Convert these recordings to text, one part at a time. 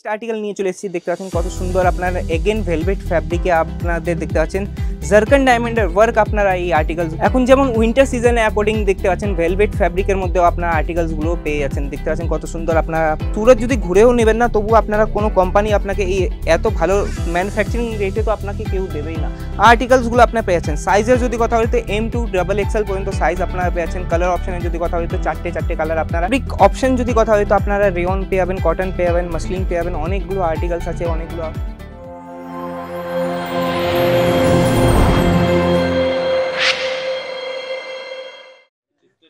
Article নিয়ে চলে এসেছি। দেখতে পাচ্ছেন কত সুন্দর আপনার এগেন ভেলভেট ফ্যাব্রিকে আপনাদের দেখতে পাচ্ছেন জারকান ডায়মন্ডের ওয়ার্ক আপনারা এই আর্টিকেলস এখন যেমন উইন্টার সিজনে অ্যাকর্ডিং দেখতে পাচ্ছেন ভেলভেট ফ্যাব্রিকের মধ্যেও আপনার আর্টিকেলসগুলো পেয়ে যাচ্ছেন। দেখতে পাচ্ছেন কত সুন্দর আপনারা সুরত যদি ঘুরেও নেবেন না তবু আপনারা কোনো কোম্পানি আপনাকে এই এত ভালো ম্যানুফ্যাকচারিং রেটে তো আপনাকে কেউ দেবেই না। আর্টিকেলসগুলো আপনারা পেয়ে যাচ্ছেন। সাইজের যদি কথা বলি তো M2 XXL পর্যন্ত সাইজ আপনারা পেয়ে যাচ্ছেন। কালার অপশনের যদি কথা বলি তো চারটে কালার আপনারা ফ্যাব্রিক অপশন যদি কথা বলি তো আপনারা রেয়ন পেয়ে যাবেন, কটন পেয়ে যাবেন, মাসলিন পেয়ে যাবেন, অনেকগুলো আর্টিকেলস আছে অনেকগুলো।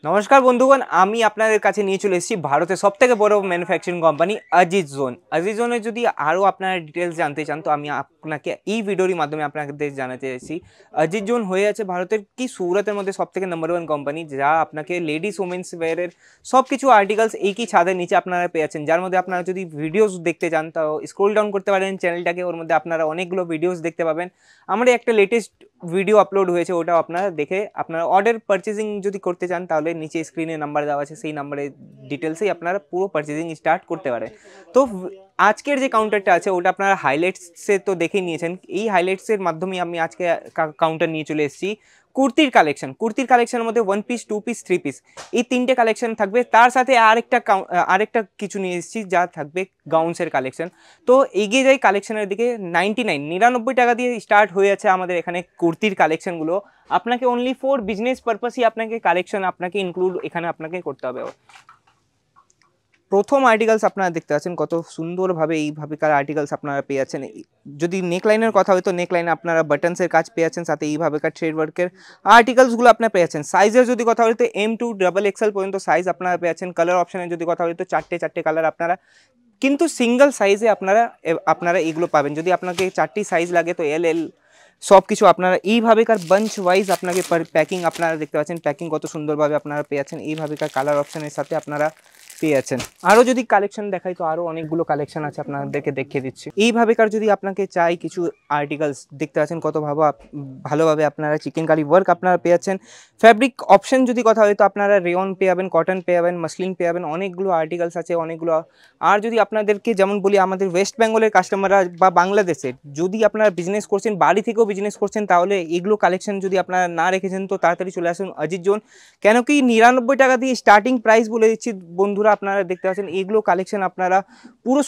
নমস্কার বন্ধুগণ, আমি আপনাদের কাছে নিয়ে চলে এসেছি ভারতের সবথেকে বড় manufacturing company Aziz zone. Aziz জোনের যদি আরও আপনারা ডিটেলস জানতে চান তো আমি আপনাকে এই ভিডিওর মাধ্যমে আপনাদের জানাতে চাইছি আজিজ জোন হয়ে আছে ভারতের কি সুরতের মধ্যে সবথেকে নাম্বার 1 কোম্পানি, যা আপনাকে লেডিস ওমেন্স ওয়্যারের সব কিছু আর্টিকেলস একই ছাদের নিচে আপনারা পেয়ে যাচ্ছেন। যার মধ্যে আপনারা যদি ভিডিওস দেখতে চান তো স্ক্রল ডাউন করতে পারেন চ্যানেলটাকে, ওর মধ্যে আপনারা অনেকগুলো ভিডিওস দেখতে পাবেন। আমার একটা লেটেস্ট ভিডিও আপলোড হয়েছে, ওটাও আপনারা দেখে আপনারা অর্ডার পারচেজিং যদি করতে চান তাহলে নিচে স্ক্রিনে নাম্বার দেওয়া আছে, সেই নাম্বারে ডিটেলসেই আপনারা পুরো পারচেজিং স্টার্ট করতে পারেন। তো আজকের যে কাউন্টারটা আছে ওটা আপনারা হাইলাইটসে তো দেখে নিয়েছেন। এই হাইলাইটসের মাধ্যমে আমি আজকে কাউন্টার নিয়ে চলে এসেছি কুর্তির কালেকশনের মধ্যে 1 পিস 2 পিস 3 পিস এই 3টে কালেকশন থাকবে। তার সাথে আরেকটা কিছু নিয়ে এসেছি যা থাকবে গাউন্সের কালেকশন। তো এগিয়ে যাই কালেকশনের দিকে। 99 টাকা দিয়ে স্টার্ট হয়ে আছে আমাদের এখানে কুর্তির কালেকশনগুলো। আপনাকে অনলি ফর বিজনেস পারপাসই আপনাকে কালেকশন আপনাকে ইনক্লুড এখানে আপনাকে করতে হবে। প্রথম আর্টিকেলস আপনারা দেখতে পাচ্ছেন কত সুন্দরভাবে এইভাবেকার আর্টিকেলস আপনারা পেয়ে যাচ্ছেন। যদি নেকলাইনের কথা হয় তো নেকলাইনে আপনারা বাটনসের কাজ পেয়ে যাচ্ছেন, সাথে এইভাবেকার থ্রেড ওয়ার্কের আর্টিকেলসগুলো আপনারা পেয়ে যাচ্ছেন। সাইজের যদি কথা বলি তো M2 XXL পর্যন্ত সাইজ আপনারা পেয়ে যাচ্ছেন। কালার অপশনের যদি কথা বলি তো চারটে কালার আপনারা কিন্তু সিঙ্গেল সাইজে আপনারা এগুলো পাবেন। যদি আপনাকে 4টি সাইজ লাগে তো L সব কিছু আপনারা এইভাবেকার বাঞ্চ ওয়াইজ আপনাকে প্যাকিং আপনারা দেখতে পাচ্ছেন। প্যাকিং কত সুন্দরভাবে আপনারা পেয়ে যাচ্ছেন এইভাবেকার কালার অপশনের সাথে আপনারা পেয়ে যাচ্ছেন। আরও যদি কালেকশন দেখাই তো আরও অনেকগুলো কালেকশন আছে, আপনাদেরকে দেখিয়ে দিচ্ছি। এইভাবেকার যদি আপনাকে চাই কিছু আর্টিকেলস দেখতে পাচ্ছেন কত ভালোভাবে আপনারা চিকেন কারি ওয়ার্ক আপনারা পেয়ে যাচ্ছেন। ফ্যাব্রিক অপশন যদি কথা হয় তো আপনারা রেয়ন পেয়ে যাবেন, কটন পেয়ে যাবেন, মাসলিন পেয়ে যাবেন, অনেকগুলো আর্টিকেলস আছে অনেকগুলো। আর যদি আপনাদেরকে যেমন বলি আমাদের ওয়েস্ট বেঙ্গলের কাস্টমাররা বা বাংলাদেশের যদি আপনারা বিজনেস করছেন, বাড়ি থেকেও বিজনেস করছেন, তাহলে এগুলো কালেকশন যদি আপনারা না রেখেছেন তো তাড়াতাড়ি চলে আসুন আজিজ জোন। কেন কি 99 টাকা দিয়ে স্টার্টিং প্রাইস বলে দিচ্ছি বন্ধুরা। আপনারা দেখতে পাচ্ছেন এইগুলো কালেকশন আপনারা পুরো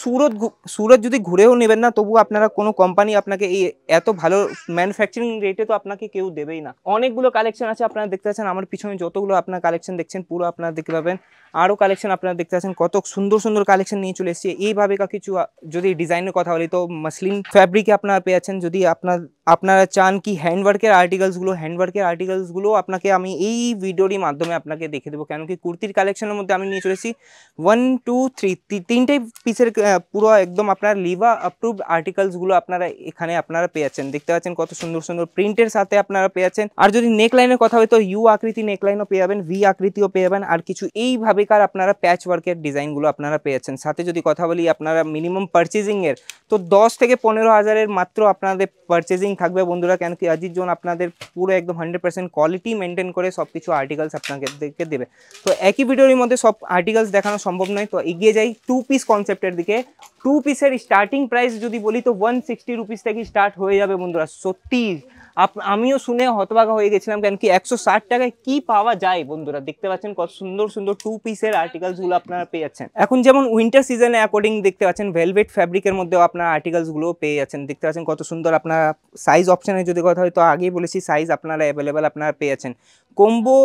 সুরত যদি ঘুরেও নেবেন না তবু আপনারা কোনো কোম্পানি আপনাকে এই এত ভালো ম্যানুফ্যাকচারিং রেটে তো আপনাকে কেউ দেবেই না। অনেকগুলো কালেকশন আছে আপনারা দেখতে পাচ্ছেন। আমার পিছনে যতগুলো আপনার কালেকশন দেখছেন পুরো আপনারা দেখতে পাবেন। আরও কালেকশন আপনারা দেখতে পাচ্ছেন কত সুন্দর কালেকশন নিয়ে চলে এসেছি। এইভাবে কিছু যদি ডিজাইনের কথা বলি তো মাসলিন ফ্যাব্রিকে আপনারা পেয়ে যাচ্ছেন। যদি আপনারা চান কি হ্যান্ডওয়ার্কের আর্টিকেলসগুলো আপনাকে আমি এই ভিডিওর মাধ্যমে আপনাকে দেখে দেবো। কেন কি কুর্তির কালেকশনের মধ্যে আমি নিয়ে চলেছি 1 2 3 তিনটে পিসের পুরো একদম আপনার লিভা অ্যাপ্রুভড আর্টিকেলসগুলো আপনারা এখানে আপনারা পেয়ে যাচ্ছেন। দেখতে পাচ্ছেন কত সুন্দর প্রিন্টের সাথে আপনারা পেয়ে যাচ্ছেন। আর যদি নেকলাইনের কথা হয় তো ইউ আকৃতি নেকলাইনও পেয়ে যাবেন, ভি আকৃতিও পেয়ে যাবেন, আর কিছু এইভাবেকার আপনারা প্যাচ ওয়ার্কের ডিজাইনগুলো আপনারা পেয়ে যাচ্ছেন। সাথে যদি কথা বলি আপনারা মিনিমাম পারচেজিংয়ের তো 10 থেকে 15 হাজারের মাত্র আপনাদের পারচেজিং থাকবে বন্ধুরা। কেন কি আজিজ জোন আপনাদের পুরো একদম 100% কোয়ালিটি মেনটেন করে সব কিছু আর্টিকেলস আপনাদেরকে দেবে। তো একই ভিডিওর মধ্যে সব আর্টিকেলস দেখানো সম্ভব নয়, তো এগিয়ে যাই 2 পিস কনসেপ্টের দিকে। 2 পিসের স্টার্টিং প্রাইস যদি বলি তো 160 রুপিস থেকে স্টার্ট হয়ে যাবে বন্ধুরা। সত্যি আমিও শুনে হতবাক হয়ে গেছিলাম, কেন কি 160 টাকায় কি পাওয়া যায় বন্ধুরা। দেখতে পাচ্ছেন কত সুন্দর 2 পিসের আর্টিকেলসগুলো আপনারা পেয়ে যাচ্ছেন। এখন যেমন উইন্টার সিজনে অ্যাকর্ডিং দেখতে পাচ্ছেন ভেলভেট ফ্যাব্রিকের মধ্যেও আপনার আর্টিকেলসগুলো পেয়ে যাচ্ছেন। দেখতে পাচ্ছেন কত সুন্দর আপনারা সাইজ অপশানে যদি কথা হয় তো আগেই বলেছি সাইজ আপনারা অ্যাভেলেবেল আপনারা পেয়ে যাচ্ছেন। কোম্বো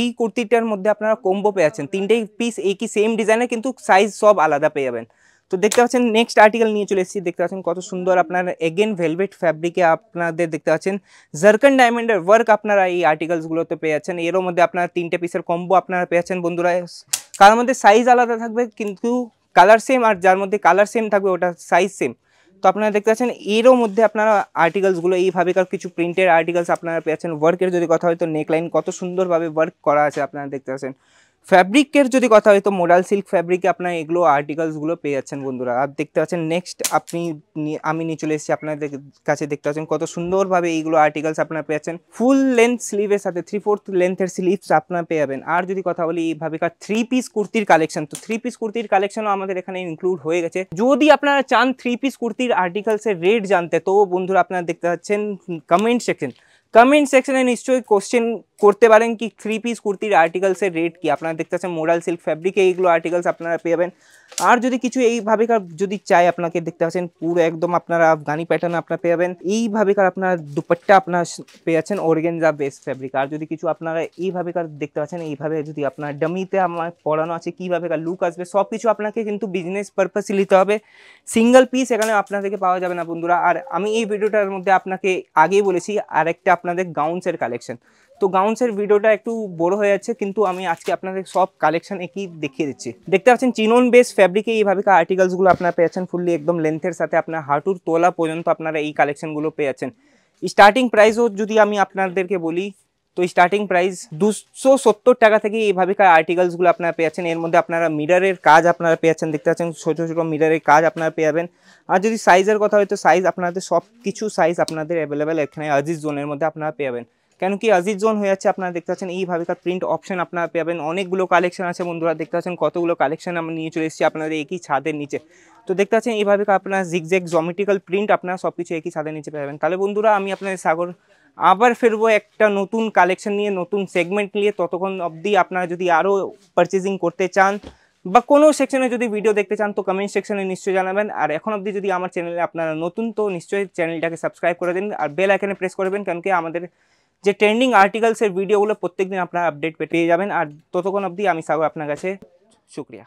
এই কুর্তিটার মধ্যে আপনারা কোম্বো পেয়ে যাচ্ছেন। 3টে পিস একই সেম ডিজাইনের কিন্তু সাইজ সব আলাদা পেয়ে যাবেন। তো দেখতে পাচ্ছেন নেক্সট আর্টিকেল নিয়ে চলে এসেছি। দেখতে পাচ্ছেন কত সুন্দর আপনার এগেন ভেলভেট ফ্যাব্রিকে আপনাদের দেখতে পাচ্ছেন জারকান ডায়মন্ডের ওয়ার্ক আপনারা এই আর্টিকেলসগুলোতে পেয়ে যাচ্ছেন। এরও মধ্যে আপনারা 3টে পিসের কম্বো আপনারা পেয়ে যাচ্ছেন বন্ধুরা। কার মধ্যে সাইজ আলাদা থাকবে কিন্তু কালার সেম, আর যার মধ্যে কালার সেম থাকবে ওটা সাইজ সেম। তো আপনারা দেখতে পাচ্ছেন এরও মধ্যে আপনারা আর্টিকেলসগুলো এইভাবেকার কিছু প্রিন্টের আর্টিকেলস আপনারা পেয়ে যাচ্ছেন। ওয়ার্কের যদি কথা হয় তো নেকলাইন কত সুন্দরভাবে ওয়ার্ক করা আছে আপনারা দেখতে পাচ্ছেন। ফ্যাব্রিকের যদি কথা হয় তো মোডাল সিল্ক ফ্যাব্রিকে আপনার এগুলো আর্টিকেলসগুলো পেয়ে যাচ্ছেন বন্ধুরা। আর দেখতে পাচ্ছেন নেক্সট আমি নিয়ে চলে এসেছি আপনাদের কাছে, দেখতে পাচ্ছেন কত সুন্দরভাবে এইগুলো আর্টিকেলস আপনারা পেয়ে যাচ্ছেন। ফুল লেন্থ স্লিভের সাথে 3/4 লেন্থের স্লিভস আপনারা পেয়ে যাবেন। আর যদি কথা বলি এইভাবেকার 3 পিস কুর্তির কালেকশন, তো 3 পিস কুর্তির কালেকশনও আমাদের এখানে ইনক্লুড হয়ে গেছে। যদি আপনারা চান 3 পিস কুর্তির আর্টিকেলসের রেট জানতে, তো বন্ধুরা আপনারা দেখতে পাচ্ছেন কমেন্ট সেকশনে নিশ্চয়ই কোশ্চেন করতে পারেন কি 3 পিস কুর্তির আর্টিকেলসের রেট কি। আপনারা দেখতে পাচ্ছেন মোডাল সিল্ক ফ্যাব্রিকে এইগুলো আর্টিকেলস আপনারা পেয়ে যাবেন। আর যদি কিছু এইভাবেকার যদি চাই আপনাকে, দেখতে পাচ্ছেন পুরো একদম আপনারা আফগানি প্যাটার্ন আপনারা পেয়ে যাবেন। এইভাবেকার আপনার দুপাট্টা আপনার পেয়ে যাচ্ছেন অর্গানজা বেস ফ্যাব্রিক। আর যদি কিছু আপনারা এইভাবেকার দেখতে পাচ্ছেন, এইভাবে যদি আপনার ডামিতে আমার পড়ানো আছে কীভাবেকার লুক আসবে, সব কিছু আপনাকে কিন্তু বিজনেস পারপাসে নিতে হবে। সিঙ্গেল পিস এখানে আপনাদেরকে পাওয়া যাবে না বন্ধুরা। আর আমি এই ভিডিওটার মধ্যে আপনাকে আগেই বলেছি আরেকটা আপনাদের গাউন্সের কালেকশন, তো গাউন্সের ভিডিওটা একটু বড় হয়ে যাচ্ছে, কিন্তু আমি আজকে আপনাদের সব কালেকশন একই দেখিয়ে দিচ্ছি। দেখতে পাচ্ছেন চিনন বেস ফ্যাব্রিকে এইভাবে আর্টিকেলসগুলো আপনারা পেয়ে যাচ্ছেন ফুললি একদম লেন্থের সাথে, আপনার হাঁটুর তোলা পর্যন্ত আপনারা এই কালেকশনগুলো পেয়ে যাচ্ছেন। স্টার্টিং প্রাইসও যদি আমি আপনাদেরকে বলি, তো স্টার্টিং প্রাইস 270 টাকা থেকে এইভাবেকার আর্টিকেলসগুলো আপনারা পেয়ে যাচ্ছেন। এর মধ্যে আপনারা মিররের কাজ আপনারা পেয়ে যাচ্ছেন, দেখতে পাচ্ছেন ছোটো ছোটো মিররের কাজ আপনারা পেয়ে যাবেন। আর যদি সাইজের কথা হয় তো সাইজ আপনাদের সব কিছু সাইজ আপনাদের অ্যাভেলেবেল এখানে আজিজ জোনের মধ্যে আপনারা পেয়ে যাবেন। কেন কি আজিজ জোন হয়ে যাচ্ছে, আপনারা দেখতে পাচ্ছেন এইভাবেকার প্রিন্ট অপশন আপনারা পেয়ে যাবেন। অনেকগুলো কালেকশন আছে বন্ধুরা, দেখতে পাচ্ছেন কতগুলো কালেকশন আমরা নিয়ে চলে এসেছি আপনাদের একই ছাদের নিচে। তো দেখতে পাচ্ছেন এইভাবে আপনার জিগজ্যাগ জমেট্রিক্যাল প্রিন্ট আপনারা সব কিছু একই ছাদের নিচে পেয়ে যাবেন। তাহলে বন্ধুরা আমি আপনাদের সাগর আবার ফিরবো একটা নতুন কালেকশন নিয়ে, নতুন সেগমেন্ট নিয়ে। ততক্ষণ অবধি আপনারা যদি আরও পারচেজিং করতে চান বা কোনো সেকশনে যদি ভিডিও দেখতে চান তো কমেন্ট সেকশনে নিশ্চয়ই জানাবেন। আর এখন অবধি যদি আমার চ্যানেলে আপনারা নতুন, তো নিশ্চয়ই চ্যানেলটাকে সাবস্ক্রাইব করে দিন আর বেল আইকনে প্রেস করবেন, কারণ কি আমাদের যে ট্রেন্ডিং আর্টিকেলসের ভিডিওগুলো প্রত্যেকদিন আপনারা আপডেট পেয়ে যাবেন। আর ততক্ষণ অবধি আমি সাগর আপনার কাছে শুক্রিয়া।